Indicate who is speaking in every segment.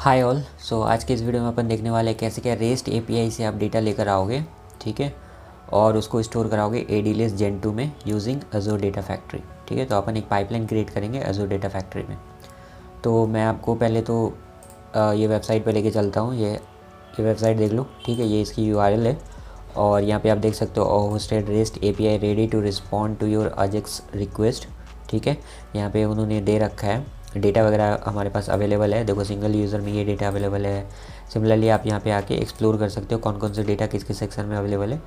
Speaker 1: Hi all. सो आज के इस वीडियो में अपन देखने वाले हैं कैसे क्या रेस्ट एपीआई से आप डेटा लेकर आओगे, ठीक है, और उसको स्टोर कराओगे ADLS Gen 2 में यूजिंग Azure डेटा फैक्ट्री। ठीक है, तो अपन एक पाइपलाइन क्रिएट करेंगे Azure डेटा फैक्ट्री में। तो मैं आपको पहले तो ये वेबसाइट पे लेके चलता हूँ। ये वेबसाइट देख लो, ठीक है, ये इसकी URL है और यहाँ पे आप देख सकते हो hosted REST API ready to respond to your AJAX request. ठीक है, यहाँ पे उन्होंने दे रखा है डेटा वगैरह हमारे पास अवेलेबल है। देखो सिंगल यूज़र में ये डेटा अवेलेबल है। सिमिलरली आप यहाँ पे आके एक्सप्लोर कर सकते हो कौन कौन से डेटा किस किस सेक्शन में अवेलेबल है।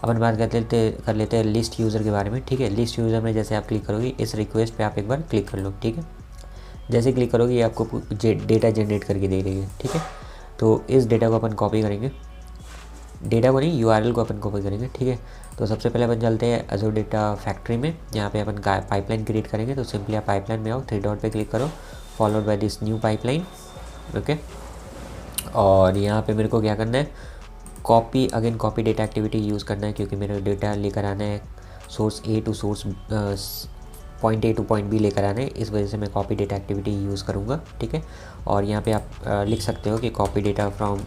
Speaker 1: अपन बात कर लेते हैं लिस्ट यूज़र के बारे में। ठीक है, लिस्ट यूज़र में जैसे आप क्लिक करोगे इस रिक्वेस्ट पे आप एक बार क्लिक कर लो। ठीक है, जैसे क्लिक करोगे ये आपको डेटा जनरेट करके दे रही है। ठीक है, तो इस डेटा को अपन कॉपी करेंगे, डेटा को नहीं URL को अपन कॉपी करेंगे। ठीक है, तो सबसे पहले अपन चलते हैं Azure डेटा फैक्ट्री में। यहाँ पे अपन पाइपलाइन क्रिएट करेंगे। तो सिंपली आप पाइपलाइन में आओ, 3 डॉट पे क्लिक करो, followed by this new pipeline. Okay, और यहाँ पे मेरे को क्या करना है, कॉपी डेटा एक्टिविटी यूज़ करना है, क्योंकि मेरे डेटा लेकर आना है source A to source point A to point B लेकर आना है। इस वजह से मैं कॉपी डेटा एक्टिविटी यूज़ करूँगा। ठीक है, और यहाँ पे आप लिख सकते हो कि copy data from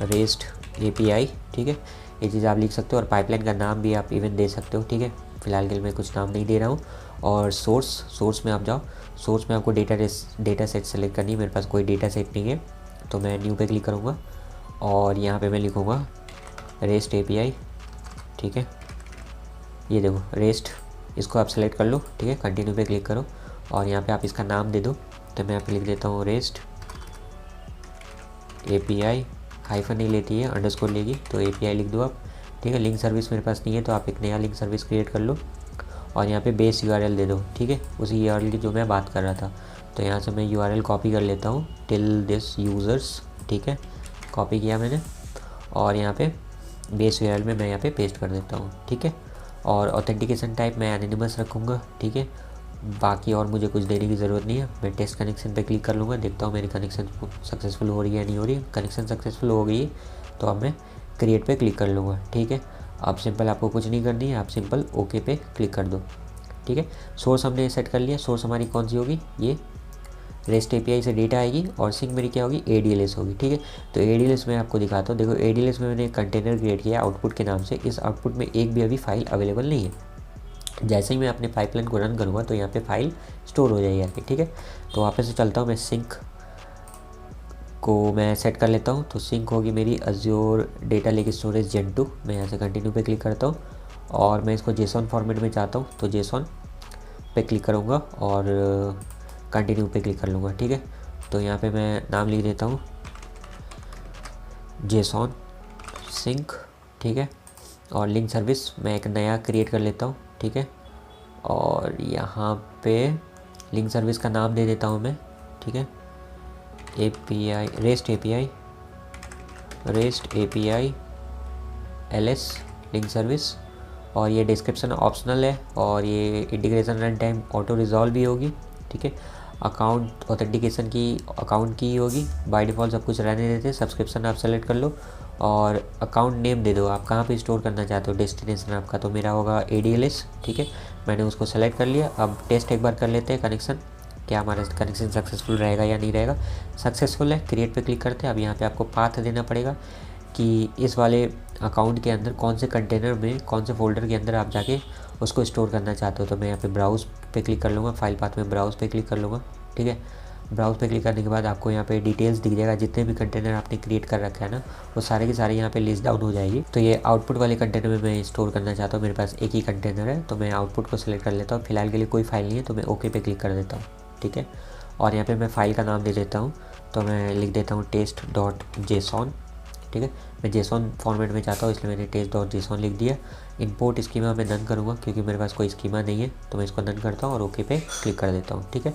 Speaker 1: rest API। ठीक है, ये चीज़ आप लिख सकते हो और पाइपलाइन का नाम भी आप इवन दे सकते हो। ठीक है, फ़िलहाल के लिए मैं कुछ नाम नहीं दे रहा हूँ। और सोर्स में आप जाओ, सोर्स में आपको डेटा सेट सेलेक्ट करनी है। मेरे पास कोई डेटा सेट नहीं है तो मैं न्यू पे क्लिक करूँगा और यहाँ पे मैं लिखूँगा रेस्ट API। ठीक है, ये देखो रेस्ट, इसको आप सेलेक्ट कर लो। ठीक है, कंटिन्यू पे क्लिक करो और यहाँ पे आप इसका नाम दे दो। तो मैं यहाँ पे लिख देता हूँ रेस्ट API, हाइफन नहीं लेती है, अंडरस्कोर लेगी, तो API लिख दो आप। ठीक है, लिंक सर्विस मेरे पास नहीं है तो आप एक नया लिंक सर्विस क्रिएट कर लो और यहाँ पे बेस URL दे दो। ठीक है, उसी URL की जो मैं बात कर रहा था। तो यहाँ से मैं URL कॉपी कर लेता हूँ, टिल दिस यूज़र्स। ठीक है, कॉपी किया मैंने और यहाँ पे बेस URL में मैं यहाँ पे पेस्ट कर देता हूँ। ठीक है, और ऑथेंटिकेशन टाइप मैं एनोनिमस रखूँगा। ठीक है, बाकी और मुझे कुछ देने की ज़रूरत नहीं है। मैं टेस्ट कनेक्शन पे क्लिक कर लूँगा, देखता हूँ मेरी कनेक्शन सक्सेसफुल हो रही है या नहीं हो रही है। कनेक्शन सक्सेसफुल हो गई है तो अब मैं क्रिएट पे क्लिक कर लूँगा। ठीक है, अब सिंपल आपको कुछ नहीं करनी है, आप सिंपल ओके पे क्लिक कर दो। ठीक है, सोर्स हमने सेट कर लिया। सोर्स हमारी कौन सी होगी, ये रेस्ट API से डेटा आएगी और सिंक मेरी क्या होगी, ADLS होगी। ठीक है, तो ADLS मैं आपको दिखाता हूँ। देखो ADLS में मैंने एक कंटेनर क्रिएट किया आउटपुट के नाम से। इस आउटपुट में एक भी अभी फाइल अवेलेबल नहीं है। जैसे ही मैं अपने पाइपलाइन को रन करूँगा तो यहाँ पे फाइल स्टोर हो जाएगी आके। ठीक है, तो वापस से चलता हूँ, मैं सिंक को मैं सेट कर लेता हूँ। तो सिंक होगी मेरी Azure data lake storage Gen 2। मैं यहाँ से कंटिन्यू पे क्लिक करता हूँ और मैं इसको JSON फॉर्मेट में चाहता हूँ तो JSON पे क्लिक करूँगा और कंटिन्यू पे क्लिक कर लूँगा। ठीक है, तो यहाँ पे मैं नाम लिख देता हूँ JSON सिंक। ठीक है, और लिंक सर्विस मैं एक नया क्रिएट कर लेता हूँ। ठीक है, और यहाँ पे लिंक सर्विस का नाम दे देता हूँ मैं। ठीक है, rest API LS link service, और ये डिस्क्रिप्शन ऑप्शनल है और ये integration run time auto resolve भी होगी। ठीक है, अकाउंट ऑथेंटिकेशन की अकाउंट की होगी। बाय डिफ़ॉल्ट सब कुछ रहने देते। सब्सक्रिप्शन आप सेलेक्ट कर लो और अकाउंट नेम दे दो, आप कहाँ पे स्टोर करना चाहते हो डेस्टिनेशन आपका। तो मेरा होगा ADLS। ठीक है, मैंने उसको सेलेक्ट कर लिया। अब टेस्ट एक बार कर लेते हैं कनेक्शन, क्या हमारा कनेक्शन सक्सेसफुल रहेगा या नहीं रहेगा। सक्सेसफुल है, क्रिएट पे क्लिक करते हैं। अब यहाँ पे आपको पाथ देना पड़ेगा कि इस वाले अकाउंट के अंदर कौन से कंटेनर में कौन से फोल्डर के अंदर आप जाके उसको स्टोर करना चाहते हो। तो मैं यहाँ पे ब्राउज़ पे क्लिक कर लूँगा, फाइल पाथ में ब्राउज़ पे क्लिक कर लूँगा। ठीक है, ब्राउज़ पे क्लिक करने के बाद आपको यहाँ पे डिटेल्स दिख जाएगा, जितने भी कंटेनर आपने क्रिएट कर रखा है ना वो सारे के सारे यहाँ पे लिस्ट डाउन हो जाएगी। तो ये आउटपुट वाले कंटेनर में मैं स्टोर करना चाहता हूँ। मेरे पास एक ही कंटेनर है तो मैं आउटपुट को सिलेक्ट कर लेता हूँ। फिलहाल के लिए कोई फाइल नहीं है तो मैं ओके पे क्लिक कर देता हूँ। ठीक है, और यहाँ पे मैं फ़ाइल का नाम दे देता हूँ। तो मैं लिख देता हूँ test.json। ठीक है, मैं JSON फॉर्मेट में चाहता हूँ इसलिए मैंने test.json लिख दिया। इंपोर्ट स्कीमा मैं डन करूँगा क्योंकि मेरे पास कोई स्कीमा नहीं है तो मैं इसको डन करता हूँ और ओके पे क्लिक कर देता हूँ। ठीक है,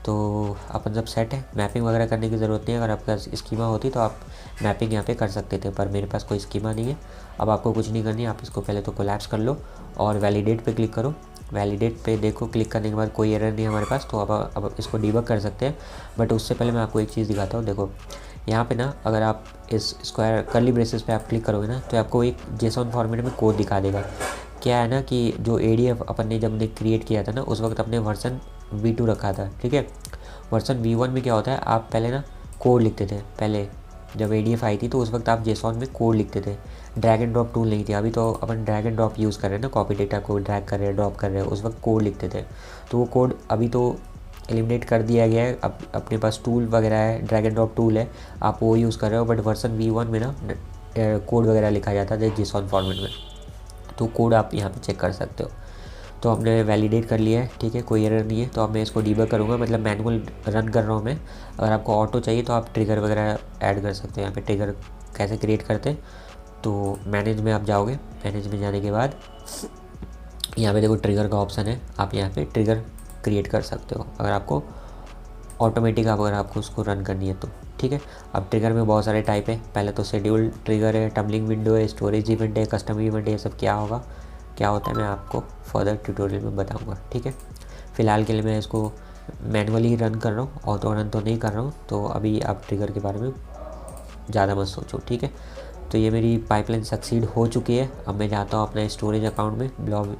Speaker 1: तो अपन सब सेट है। मैपिंग वगैरह करने की ज़रूरत नहीं है। अगर आपके पास स्कीमा होती तो आप मैपिंग यहाँ पे कर सकते थे, पर मेरे पास कोई स्कीमा नहीं है। अब आपको कुछ नहीं करनी है, आप इसको पहले तो कोलैप्स कर लो और वैलिडेट पे क्लिक करो। वैलिडेट पे देखो, क्लिक करने के बाद कोई एरर नहीं है हमारे पास, तो अब इसको डीबग कर सकते हैं। बट उससे पहले मैं आपको एक चीज़ दिखाता हूँ। देखो यहाँ पे ना, अगर आप इस स्क्वायर कर्ली ब्रेसेस पे आप क्लिक करोगे ना तो आपको एक JSON फॉर्मेट में कोड दिखा देगा। क्या है ना कि जो ADF अपन ने जब क्रिएट किया था ना उस वक्त अपने वर्जन V2 रखा था। ठीक है, वर्जन V1 में क्या होता है, आप पहले ना कोड लिखते थे पहले, जब ADF आई थी तो उस वक्त आप JSON में कोड लिखते थे, ड्रैग एंड ड्रॉप टूल नहीं थी। अभी तो अपन ड्रैग एंड ड्रॉप यूज़ कर रहे हैं ना, कॉपी डेटा को ड्रैग कर रहे हैं, ड्रॉप कर रहे हैं, उस वक्त कोड लिखते थे। तो वो कोड अभी तो एलिमिनेट कर दिया गया है। अब अपने पास टूल वगैरह है, ड्रैग एंड ड्रॉप टूल है, आप वो यूज़ कर रहे हो। बट वर्जन V1 में ना कोड वगैरह लिखा जाता था JSON फॉर्मेट में, तो कोड आप यहाँ पे चेक कर सकते हो। तो हमने वैलिडेट कर लिया है, ठीक है, कोई एरर नहीं है। तो अब मैं इसको डीबग करूँगा, मतलब मैनुअल रन कर रहा हूँ मैं। अगर आपको ऑटो चाहिए तो आप ट्रिगर वगैरह ऐड कर सकते हो। यहाँ पे ट्रिगर कैसे क्रिएट करते हैं, तो मैनेज में आप जाओगे, मैनेज में जाने के बाद यहाँ पे देखो ट्रिगर का ऑप्शन है, आप यहाँ पे ट्रिगर क्रिएट कर सकते हो अगर आपको ऑटोमेटिक अगर आपको उसको रन करनी है तो, ठीक है। अब ट्रिगर में बहुत सारे टाइप है। पहले तो शेड्यूल ट्रिगर है, टम्बलिंग विंडो है, स्टोरेज इवेंट है, कस्टम इवेंट है। ये सब क्या होगा, क्या होता है, मैं आपको फर्दर ट्यूटोरियल में बताऊंगा, ठीक है। फ़िलहाल के लिए मैं इसको मैनुअली रन कर रहा हूँ, ऑटो रन तो नहीं कर रहा हूँ। तो अभी आप ट्रिगर के बारे में ज़्यादा मत सोचो, ठीक है। तो ये मेरी पाइपलाइन सक्सीड हो चुकी है। अब मैं जाता हूँ अपना स्टोरेज अकाउंट में,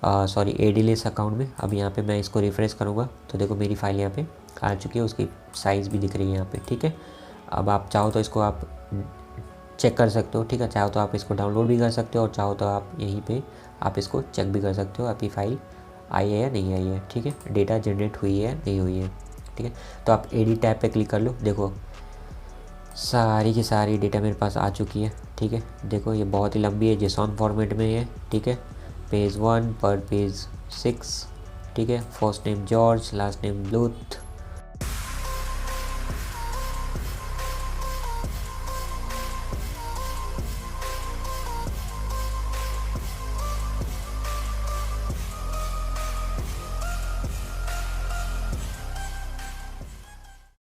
Speaker 1: ADLS अकाउंट में। अब यहाँ पे मैं इसको रिफ़्रेश करूँगा तो देखो मेरी फ़ाइल यहाँ पे आ चुकी है, उसकी साइज़ भी दिख रही है यहाँ पे, ठीक है। अब आप चाहो तो इसको आप चेक कर सकते हो, ठीक है। चाहो तो आप इसको डाउनलोड भी कर सकते हो, और चाहो तो आप यहीं पे आप इसको चेक भी कर सकते हो, आपकी फ़ाइल आई है या नहीं आई है, ठीक है, डेटा जनरेट हुई है नहीं हुई है, ठीक है। तो आप एडिट टैब पे क्लिक कर लो, देखो सारी की सारी डेटा मेरे पास आ चुकी है, ठीक है। देखो ये बहुत ही लंबी है, JSON फॉर्मेट में है, ठीक है। पेज 1 पर पेज 6, ठीक है। First name George, last name ब्लूथ,